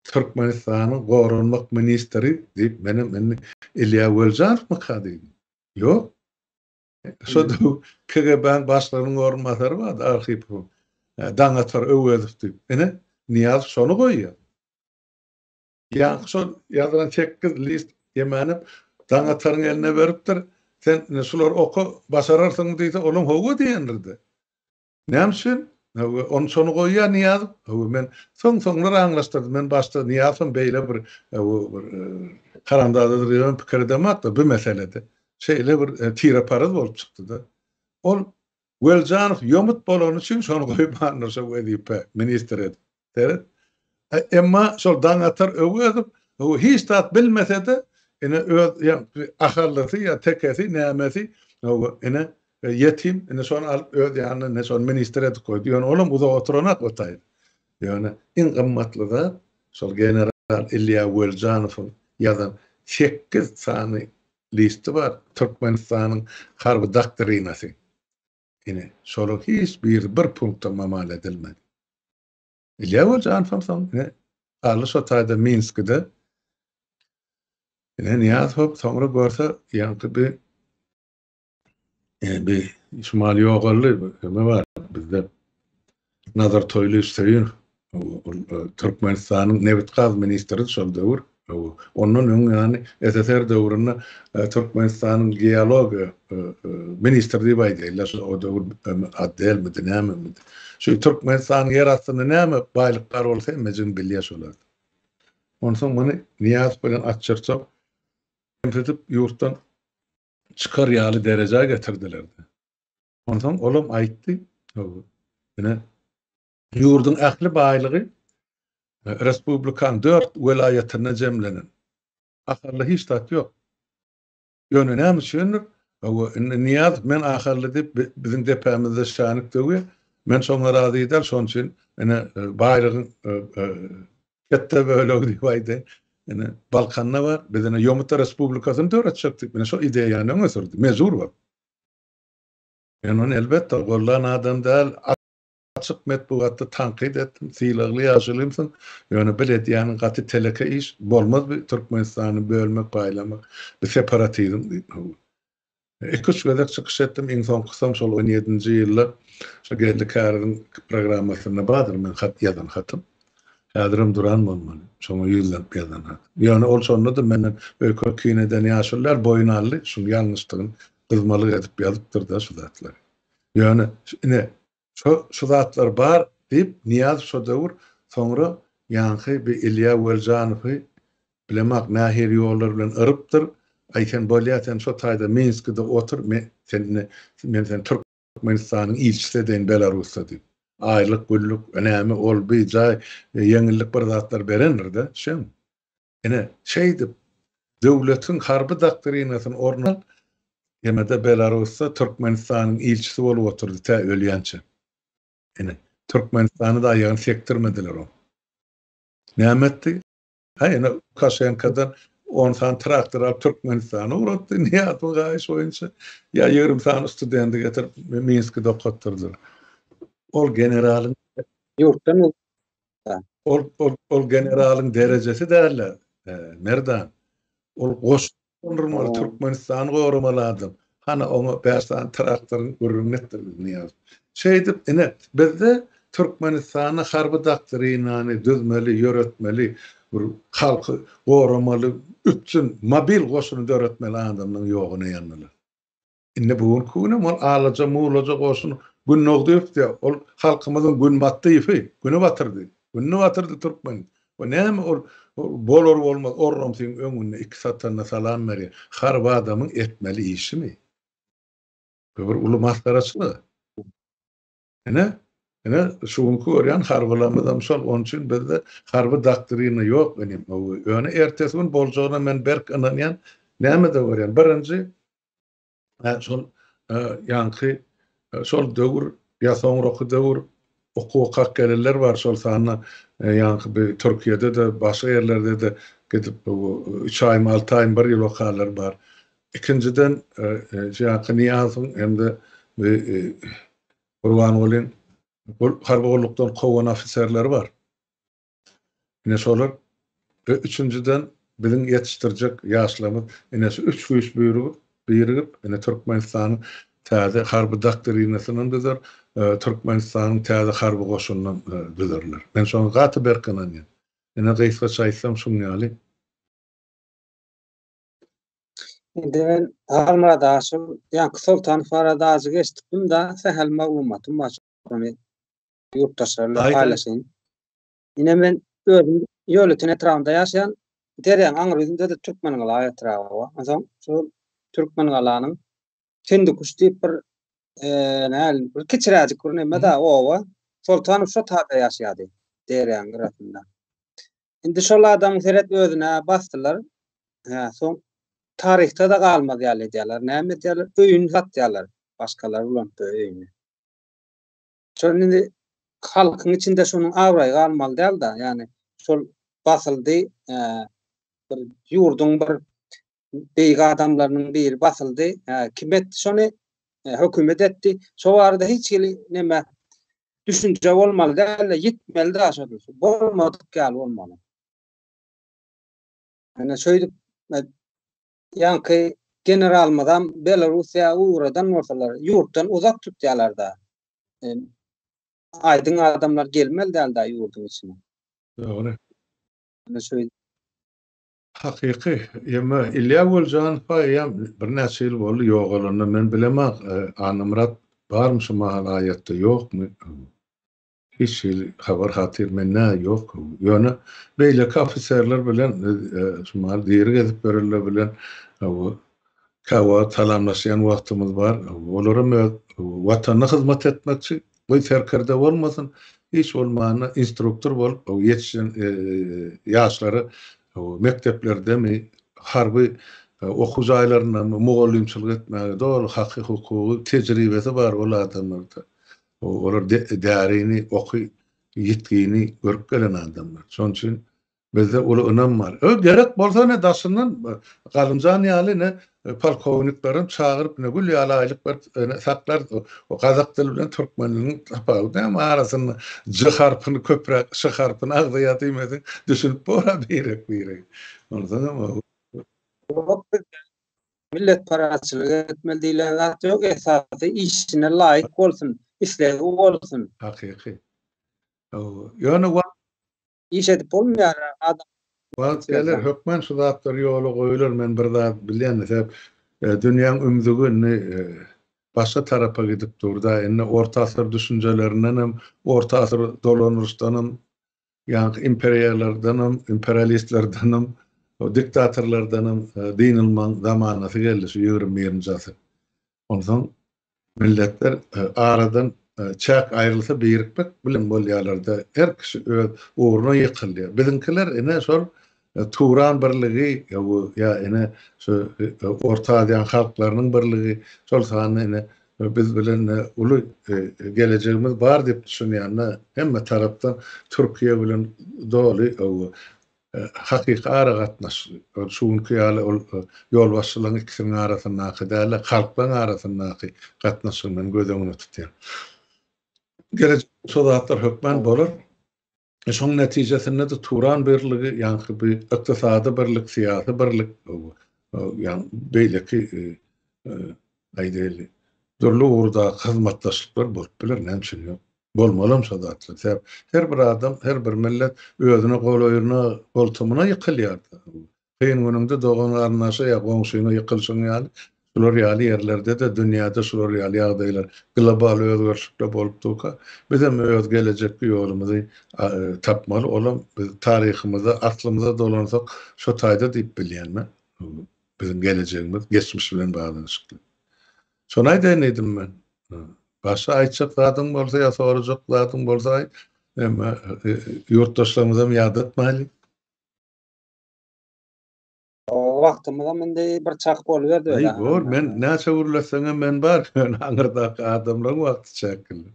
Türkmenistanyň gorunmak ministri diýip men Ilya Weljan mı kadydım? Yok. Şoda KGB'nin başlarının orunmasary bar, Arhipov. Daňatar öwedipdi. Ene Niyaz şonu goýýar. Ýa şol ýazylan 8 list ýemenip Daňataryň eline beripdir. Sen şular oku başararsyň diýse, olam howa diýendirdi. Näme üçin? Onu şonu goýýar Niyaz. Men soňlar aňlaşdyrdy. Men başda Niyazym beýle bir karandada durýan pikir demakda bu meselede. Şeýle bir tira paraz bolup çykdy-da. Ol Weljanov ýomut bolan üçin şonu goýup anlaşa wedipe minister edi. Emma şol Daňatar öwedip, o hiç tat bilmese-de ene öz ahallysy ýa tekesi nämesi ene yetim ene şonu alyp öz ýanyna ne şol minister edip goýdy. Ýöne olam uzak oturanak otay. Ýöne iň gymmatly da şol general Ilya Weljanowyň ýazan 8 sany listi bar. Türkmenistanyň harby doktrinasy. Ene şol hiç bir punkta mamal edilmedi. Ilya Weljanow soň alys otayda Minskde Niyazov soňra görse ýa-da bir Şimali ýogally neme bar bizde Nazar Toýly Hüseýin Türkmenistanyň Newit gaz ministri şol döwür. Onun ýani SSR döwründe Türkmenistanyň geologiýa ministrliği baýdylar. O döwür adel näme şu Türkmenistanyň yer astyny näme baýlyklar bolsa mejin bilýär şolar. Ondan soň muny Niyaz bilen açyrçak empetip ýurtdan çykar ýaly derejä getirdiler. Ondan soň olam aýtdy. Ene ýurdun ähli baýlygy Respublikan 4 welayatyna jemlenen. Ahyrly hiç tat ýok. Ýöne näme üçin? Niyaz men ahyrly diýip biziň depemizde şanyk döwür. Men şoňa razy edýär, şoň üçin ene baýlygyň ketde böle diýip aýdy. Ene Balkanna bar, bizine Ýomut Respublikasyny döwretjekdik. Mene şo ideýany öňe mezur bar. Ýani elbetde gollan adam däl, açyk metbuatda tanqid etdim, silagly ýaşylymsyň. Ýöne belediýanyň gaty teleke iş bolmaz bir Türkmenistany bölmek, baýlamak, bir separatizm diýip. Iki-üç gözek çykyş etdim, iň soňky şol 17-nji ýylda şu geldi Karyň programmasyna badyr men hat ýazan hatym. Häzirim duran bolmaly. Şoňa ýyllap ýazan hat. Ýani ol şonda da menden öýke kineden ýaşylar boýnaly, şu ýalňyşdygyny gyzmalyk edip ýazypdyrda şu zatlar. Ýani şu zatlar bar diýip Niyaz şu döwür soňra ýanky bir Ilya Weljanowy bilemek nähir ýollar bilen ırıpdyr. Ayken bolýaten şu taýda Minskde otur men sen Türkmenistanyň ilçisi edin Belarusda diýip. Aýlyk günlük önämi ol bir jaý ýeňillik bir zatlar berendir-de. Şeň. Ene şeýdi döwletiň harby doktrinasyny ornal ýemede Belarusda Türkmenistanyň ilçisi bolup oturdy ta ölýänçe. Ene Türkmenistany da ýaňy sektirmediler o. Näme etdi? Ene Lukashenko'dan 10 tane traktör alıp Türkmenistan'a uğrattı. Niye bu gayış oyuncu? Ya 20 tane studenti getirip Minsk'de okutturdular. Ol generalin Yurtdan ol generalin derecesi derler. Nereden? Ol koşturmalı Türkmenistan'ı korumalı adam. Hani onu 5 tane traktörün ürünettir Niyaz. Şeydi, bizde Türkmenistan'ı harbi doktrinani düzmeli, yöretmeli, halkı korumalı, üçün mobil koşunu döretmeli adamın yoğunu yanılar. Bugün kune mol alaca, muğlaca koşunu gün nokta yaptı ya, ol halkımızın gün battı ifi, günü batırdı. Günü batırdı Türkmen. O neyme bolor olmaz, orramsın önüne iki satanına salam veriyor. Harbi adamın etmeli işi mi? Böyle ulu maskarası. Şuňky görýän harbylarymyzam şol, onun üçin bizde harby doktrini ýok. Öňe ertesi gün boljagyna men berk ananýan näme de görýän. Birinji şol ýanky şol döwür ýa soňraky döwür okuw hakkeller bar şol sanyna ýanky bir Türkiýede de başga ýerlerde de gidip 3 aý 6 aý bir ýyl okallar bar. İkinciden ýanky Niyazyň hemde Gurban bolyn harby gollukdan kowan ofiserler bar. Şolar üçüncüden biziň ýetişdirjek ýaşlarymyz şu 3 güýç birigip Türkmenistanyň täze harby doktrinasyndan düzer, Türkmenistanyň täze harby goşundan düzerler. Men şonu gaty berkenan. Ene gaýsa çaýsam şuny ýaly. Ben Almadaşym, ýa-ni Sultan Faradazy geçdim da sehel maglumatym var. Ony ýurtdaşlarla paýlaşyn. Ine men özüm ýöletin etrafynda ýaşaýan derýän aňryzynda da türkmen galagy etrafy bar. Oňa şu türkmen galanyň Kendikuş diýip bir bir kiçiräjik bir näme da owa Sultan şu taýda ýaşaýardy derýän gyrasynda. Indi şol adam seret özüne bastılar. Soň tarihte da galmaz ýaly diýerler. Näme diýerler? Öýün zat diýerler. Başgalar ulan öýüni. Şol indi halkyň içinde şonuň awraý galmaly däl da, ýani şol basyldy, bir ýurdun bir beýik adamlarynyň biri basyldy. Kim etdi şonu? Hökümet etdi. Şo arada hiç näme düşünje bolmaly däl, ýitmeli de aşady. Bolmadyk gal bolmaly. Ana şöýdip ýanky generalmadan Belarusiýa uğradan bolsalar, ýurtdan uzak tutýarlar da. Aýdyň adamlar gelmeli däl da ýurdun içine. Dogry. Ana şöýdip Hakyky, ýa-ma Ilýa Boljan paýam bir näçe ýyl boldy ýogalanda men bilemok, Anamrat barmy mahal aýatda ýokmy? Hiç habar hatyr menne ýok. Ýöne beýle ofisierler bilen şumal diýeri gezip berenler bilen kawa talamlaşýan wagtymyz bar. Olaram watana hyzmat etmekçi, bu serkerde bolmasyn, hiç bolmany instruktor bolup ýetişen ýaşlary mekteplerde mi harby okuw aýlaryna mugallimçilik etmäge dol hakyky hukuky tejribesi bar bol adamlarda. Olar därini oky ýetgini görüp gelen adamlar. Şoň üçin bizde ulu önam bar. Gerek bolsa ne daşyndan galymjan ýaly ne polkowniklaryň çagyryp ne gül ýaly aýlyk bir saklar o gazak dili bilen türkmenligiň tapagyny arasyny jyharpyny köprek şyharpyny agdaýat diýmedi. Düşünüp bora berek. Ondan millet paraçylyk etmeli diýilen zat ýok, esasy işine laýyk bolsun, isleýi bolsun. Hakyky. Ýöne İş edip bolmaýar adam. Wagt gelir hökmen şu zatlar ýoly goýular, men bir zat bilýän sebäp dünýäň ümdügini başga tarapa gidip durda, enne orta asyr düşünjelerinden hem orta asyr dolanýardan hem ýa-ni imperiýalardan hem imperialistlerden hem o diktatorlardan hem dinilman zamanasy geldi şu 21-nji asyr. Ondan milletler aradan çak ayrılsa birikmek bilen bolýarlarda her kişi öz uğruna ýykylýar. Bizimkiler ene şol Turan birligi ýa ene şu Orta Aziýa halklarynyň birligi şol sany ene biz bilen uly gelejegimiz bar diýip düşünýärler. Hemme tarapdan Türkiýe bilen doly hakyky ara gatnaş şuňky ýaly ýol başçylygyň ikisiniň arasyndaky däl, halklaryň arasyndaky gatnaşygyny gözüňe tutýar. Gelecek sodatlar hökmen bolar. Şoň netijesinde de Turan birligi, ýa-ni bir ykdysady birlik, syýasy birlik, ýa-ni beýleki aýdyly durly urda hyzmatdaşlyklar bolup biler, näçe ýok. Bolmalym sodatlar. Sebäp her bir adam, her bir millet özüne golaýyna, goltumuna ýykylýardy. Kıyın gününde doğan arnaşa ya goňşyna ýykylşyň ýaly. Şular ýaly ýerlerde de dünýäde şular ýaly ýagdaýlar global özgörüşlikler bolup durka. Biz hem öz gelecekki ýolumyzy tapmaly olam, biz taryhymyza, aslymyza dolansak şo taýda diýip bilýänmi? Bizim gelecegimiz geçmiş bilen baglanşykly. Şonu aýdyn edim men. Başga aýtjak zadyň bolsa ýa sorajak zadyň bolsa, emma ýurtdaşlarymyza ýad etmäli. O wagtymyza mende bir çak boluverdi. Ay bor, men näçe urlasaňam men bar, aňyrdaky adamlaryň wagty çäkildi.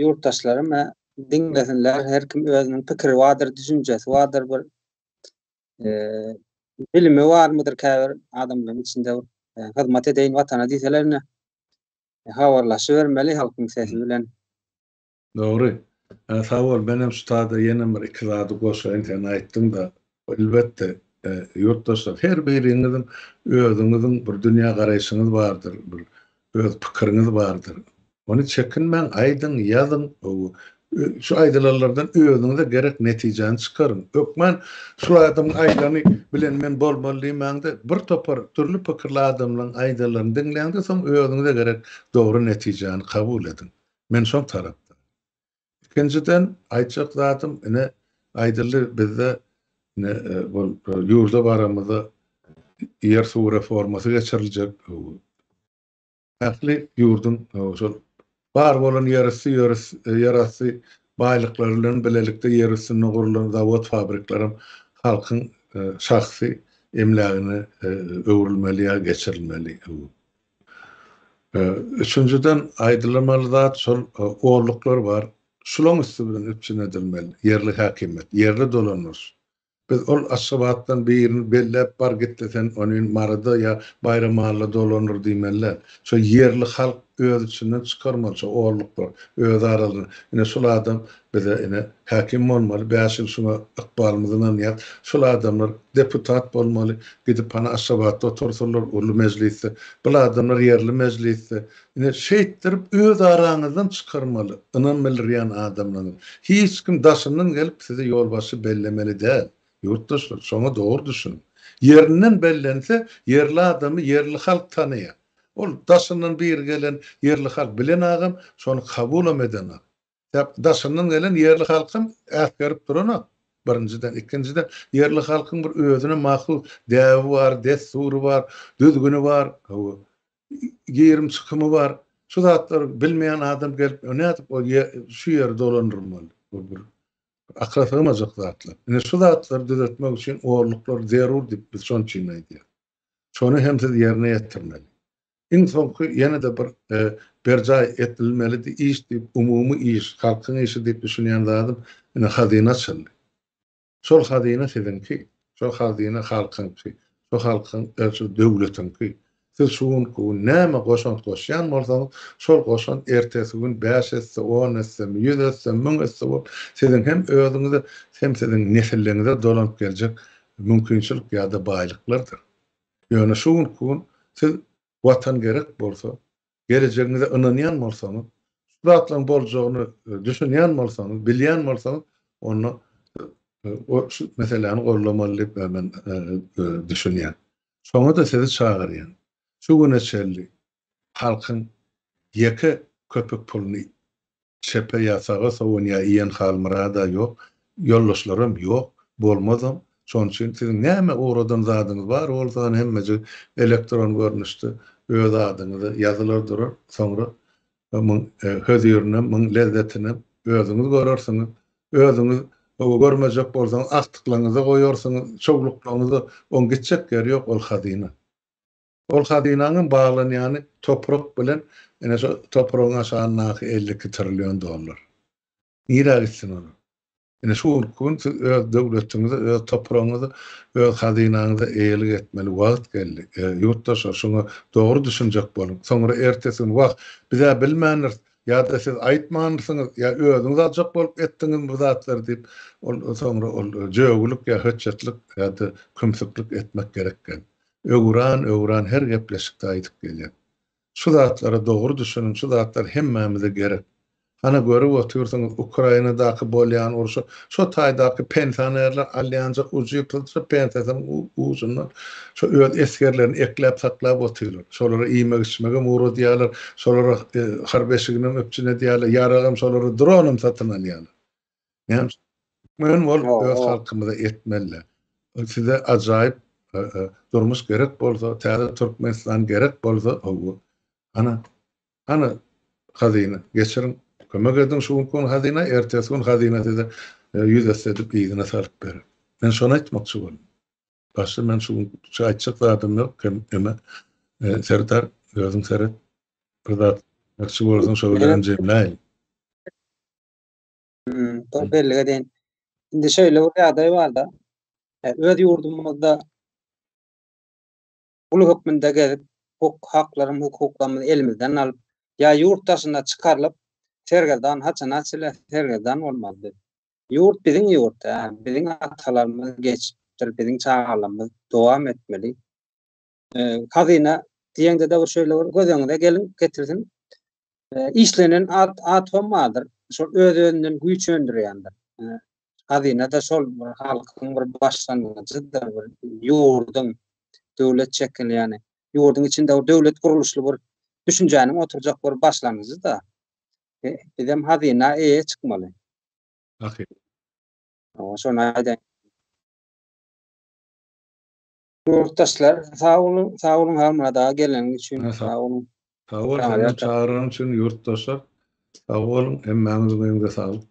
Yurttaşlarym dinlesinler, her kim özüniň pikiri wadyr, düşünjesi wadyr, bir bilimi warmydyr käbir adamlaryň içinde hyzmat edeýin watana diýselerine habarlaşybermeli halkyň sesi bilen. Dogry. Sağ ol, benim şu taýda ýene bir iki zady goşaýyn sen aýtdyň da, elbetde yurttaşlar her biriňizin özüňiziň bir dünýä garaýşyňyz bardyr, bir öz pikiriňiz bardyr. Onu çekinmeň, aýdyň, ýazyň, şu aýdylarlardan özüňize gerek netijeni çykaryň. Ökmen şu adam aýdany bilen men bolmalydymaňda bir topar türlü pikirli adamlaryň aýdalaryny diňleýäňde soň özüňize gerek dogry netijeni kabul edin. Men şol tarapda. Ikinciden aýtjak zatym ine aýdyly bizde ne bol ýurda baramyzda ýer suw reformasy geçiriljek. Ähli ýurdun şol bar bolan ýerasy baýlyklar bilen bilelikde ýer üstüne gurulan zawod fabriklaryň halkyň şahsy emlägine öwrülmeli ýa geçirilmeli. Üçüncüden aýdylmaly zat şol oğurluklar bar. Şulaň üstünden üpçün edilmeli. Yerli häkimet, yerli dolanmaş. Biz ol aşgabatdan birini bellep bar gitdesen onun marada ya bayramalla dolanır diýmeler. Şo yerli halk öz içinden çykarmaly şo oğurluklar, öz aralyny. Ine şol adam bize ine häkim bolmaly, bäşil şuna ykbalymyzdan ýa şol adamlar deputat bolmaly, gidip ana aşgabatda otursalar ulu mejlisde, bu adamlar yerli mejlisde ine şeýtdirip öz araňyzdan çykarmaly. Inan bilýän adamlar. Hiç kim daşyndan gelip size ýolbaşy bellemeli däl. Yurttaşlar şoňa dogry düşün. Yerinden bellense yerli adamı yerli halk tanıya. Ol daşından bir gelen yerli halk bilen agam şonu kabul eden agam. Daşından gelen yerli halkym ähgerip durana. Birinciden, ikinciden yerli halkın bir özüne makul däwi bar, desturi bar, düzgünü bar, giýerim çykymy bar. Şu zatlar bilmeýän adam gelip öňätip o şu ýerde dolanyrmaly. Akla sığmazak zatlar. Ine şu zatları düzeltmek için oğurluklar zerur dip biz şonu çiğneydi. Şonu hem siz yerine yetirmeli. İnsonku yine de bir berca etilmeli de iş dip, umumu iş, halkın işi dip düşünýän zadım ine hazina çyldy. Şol hazina sizinki, şol hazina halkynki, şol halkyn, şu döwletinki. Siz şuun näme goşan goşýan bolsaňyz, şol goşan ertesi gün 5 etse, 10 etse, 100 etse, 1000 etse bolup, siziň hem özüňize hem siziň nesilliňize dolanyp geljek mümkinçilik ýa-da baýlyklardyr. Ýöne şuun siz watan gerek bolsa, gelecegiňize ynanýan bolsaňyz, zatlaryň boljagyny düşünýän bolsaňyz, bilýän bolsaňyz, onu o meseleni gorlamaly diýip men düşünýän. Şoňa da sizi çagyrýan. Şu güne çelli halkın ýeke köpük puluny çepe ýasaga sowunýa iýen halmyrada ýok, ýollaşlarym ýok, bolmazam. Şoň üçin siziň näme uğradan zadyňyz bar, ol zany hemmejik elektron görnüşde öz adyňyzy ýazylar durar, soňra höz ýerine, lezzetine özüňiz görersiňiz, özüňiz görmejek bolsaňyz aktyklaryňyza goýarsyňyz, çoğluklarynyzy on gitjek ýeri ýok, ol hazina. Ol hazinanyň baglanýany toprak bilen ene şu topragyň aşagynaky 50 trillion dollar. Nire gitsin onu? Ene şu gün öz döwletiňize, öz topragyňyza, öz hazinaňyza eýilik etmeli wagt geldi. Ýurtdaşlar şoňa dogry düşünjek bolun. Soňra ertesi wagt bize bilmänler ýa-da siz aýtmansyňyz ýa özüňiz ajak bolup etdiňiz bu zatlar diýip soňra ol jöwgülük ýa höçetlik ýa-da kümsüklik etmek gerekken. Öwran her gepleşikde aýdyp gelýär. Şu zatlara dogry düşünün, şu zatlar hemmemize gerek. Ana görüp otursaňyz Ukrainadaky bolýan uruşy, şu taýdaky pensionerler alýansa ujuýupdy, pensiýasy uzundan şu öz eskerlerini eklep saklap oturýar. Şolara iýmek içmege murad diýerler, şolara harbeşigini öpçüne diýerler, ýaragam şolara dronum satyn alýarlar. Yani men bol öz halkymyza etmeliler. Size ajaýyp durmuş gerek bolsa, täze Türkmenistan gerek bolsa, ana hazina geçirin, kömek edin şu gün hazina, ertesi gün hazina size yüz edip iyine salıp verir. Ben şonu etmekçi bolum. Başta men şu aýtjak zatym ýok, eme Serdar, gözüň seret, bir zat etmekçi bolsaň şo bilen jemläýin. Belli edin. Indi şöyle bir ýagdaý bar da, öz ýurdumyzda ulu hökmünde gelip hukuklarymyzy elimizden alıp ya yurt daşına çıkarılıp sergerdan haçana çyle sergerdan olmalı. Yurt biziň yurt, biziň atalarymyz geç bizim çağalarymyz dowam etmeli. Hazyna diýende de bir şeýle göz gelin getirsin. İşlenen atommadyr. Şol öz-özünden güýç öndürýändir. Hazyna da şol halkyň bir başlangyjydyr. Ýurdun döwlet çekil ýani. Ýurdun içinde döwlet guruluşly bir düşünjäniň oturjak bir başlangyjy da. Bizim hazyna çykmaly. Ahir. Şonu aýdym. Yurttaşlar sağ olun hamada gelen üçin sağ olun. Sağ olun, çağıran üçün yurttaşlar. Sağ olun, emmäňiz öňünde sağlyk.